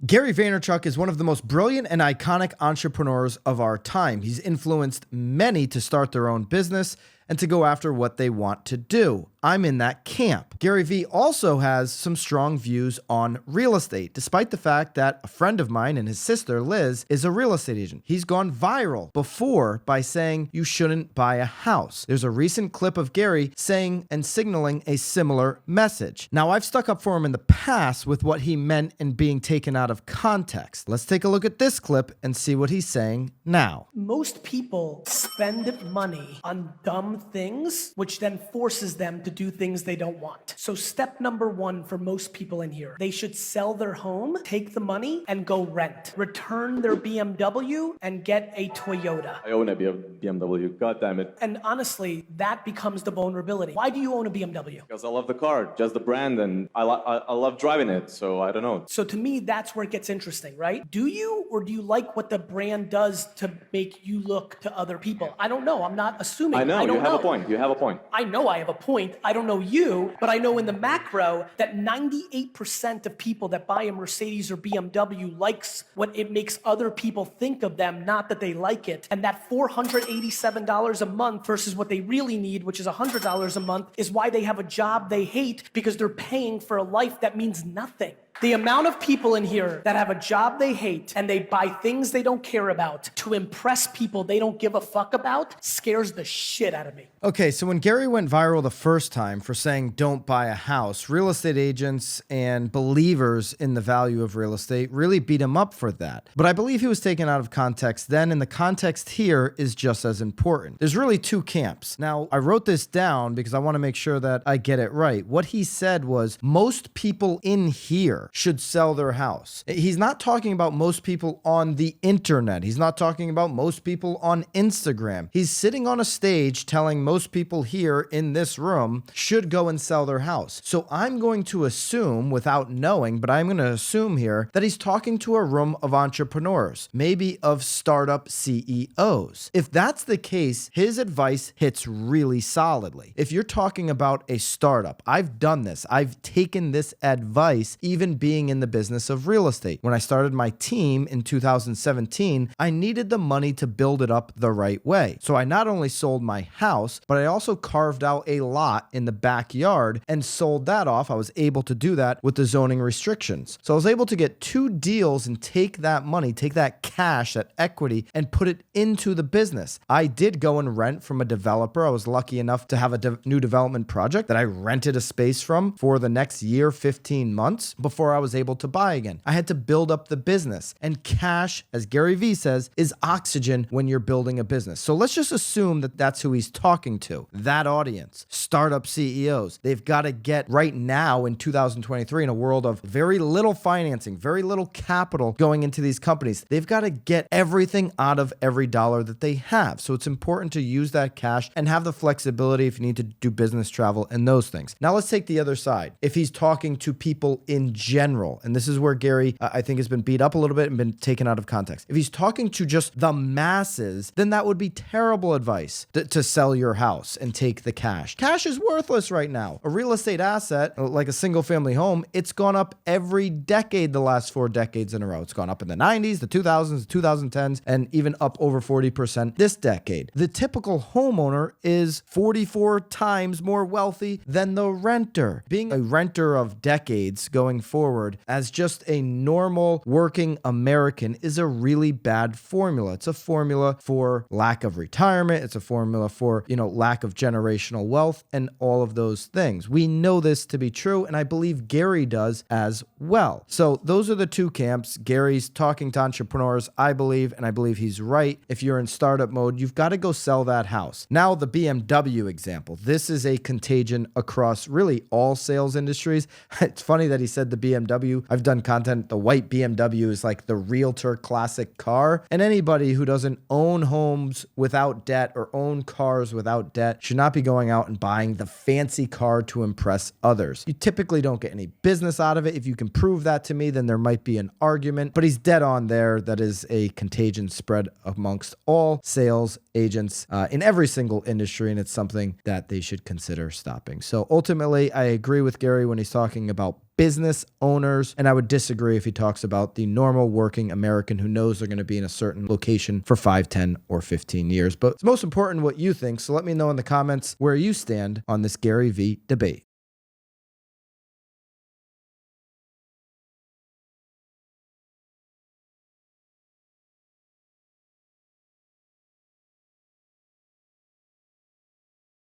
Gary Vaynerchuk is one of the most brilliant and iconic entrepreneurs of our time. He's influenced many to start their own business and to go after what they want to do. I'm in that camp. Gary V also has some strong views on real estate, despite the fact that a friend of mine and his sister, Liz, is a real estate agent. He's gone viral before by saying you shouldn't buy a house. There's a recent clip of Gary saying and signaling a similar message. Now, I've stuck up for him in the past with what he meant in being taken out of context. Let's take a look at this clip and see what he's saying now. Most people spend money on dumb things, which then forces them to do things they don't want. So step number one for most people in here, they should sell their home, take the money, and go rent. Return their BMW and get a Toyota. I own a BMW, god damn it. And honestly, that becomes the vulnerability. Why do you own a BMW? Because I love the car, just the brand, and I love driving it, so I don't know. So to me, that's where it gets interesting, right? Do you, or do you like what the brand does to make you look to other people? I don't know. I'm not assuming. I know, I don't you have know. a point. You have a point. I know I have a point. I don't know you, but I know in the macro that 98% of people that buy a Mercedes or BMW likes what it makes other people think of them, not that they like it. And that $487 a month versus what they really need, which is $100 a month, is why they have a job they hate, because they're paying for a life that means nothing. The amount of people in here that have a job they hate and they buy things they don't care about to impress people they don't give a fuck about scares the shit out of me. Okay, so when Gary went viral the first time for saying don't buy a house, real estate agents and believers in the value of real estate really beat him up for that. But I believe he was taken out of context then, and the context here is just as important. There's really two camps. Now, I wrote this down because I want to make sure that I get it right. What he said was most people in here should sell their house. He's not talking about most people on the internet. He's not talking about most people on Instagram. He's sitting on a stage telling most people here in this room should go and sell their house. So I'm going to assume, without knowing, but I'm going to assume here that he's talking to a room of entrepreneurs, maybe of startup CEOs. If that's the case, his advice hits really solidly. If you're talking about a startup, I've done this. I've taken this advice even being in the business of real estate. When I started my team in 2017, I needed the money to build it up the right way. So I not only sold my house, but I also carved out a lot in the backyard and sold that off. I was able to do that with the zoning restrictions. So I was able to get two deals and take that money, take that cash, that equity, and put it into the business. I did go and rent from a developer. I was lucky enough to have a new development project that I rented a space from for the next year, 15 months before I was able to buy again. I had to build up the business, and cash, as Gary Vee says, is oxygen when you're building a business. So let's just assume that that's who he's talking to, that audience, startup CEOs. They've got to get right now in 2023, in a world of very little financing, very little capital going into these companies, they've got to get everything out of every dollar that they have. So it's important to use that cash and have the flexibility if you need to do business travel and those things. Now let's take the other side. If he's talking to people in general, and this is where Gary, I think, has been beat up a little bit and been taken out of context. If he's talking to just the masses, then that would be terrible advice to sell your house and take the cash. Cash is worthless right now. A real estate asset, like a single family home, it's gone up every decade the last 4 decades in a row. It's gone up in the 90s, the 2000s, the 2010s, and even up over 40% this decade. The typical homeowner is 44 times more wealthy than the renter. Being a renter of decades going forward as just a normal working American is a really bad formula. It's a formula for lack of retirement. It's a formula for, lack of generational wealth and all of those things. We know this to be true, and I believe Gary does as well. So those are the two camps. Gary's talking to entrepreneurs, I believe, and I believe he's right. If you're in startup mode, you've got to go sell that house. Now, the BMW example. This is a contagion across really all sales industries. It's funny that he said the BMW. I've done content. The white BMW is like the realtor classic car. And anybody who doesn't own homes without debt or own cars without debt should not be going out and buying the fancy car to impress others. You typically don't get any business out of it. If you can prove that to me, then there might be an argument. But he's dead on there. That is a contagion spread amongst all sales agents in every single industry. And it's something that they should consider stopping. So ultimately, I agree with Gary when he's talking about business owners, and I would disagree if he talks about the normal working American who knows they're going to be in a certain location for 5, 10, or 15 years. But it's most important what you think, so let me know in the comments where you stand on this Gary Vee debate.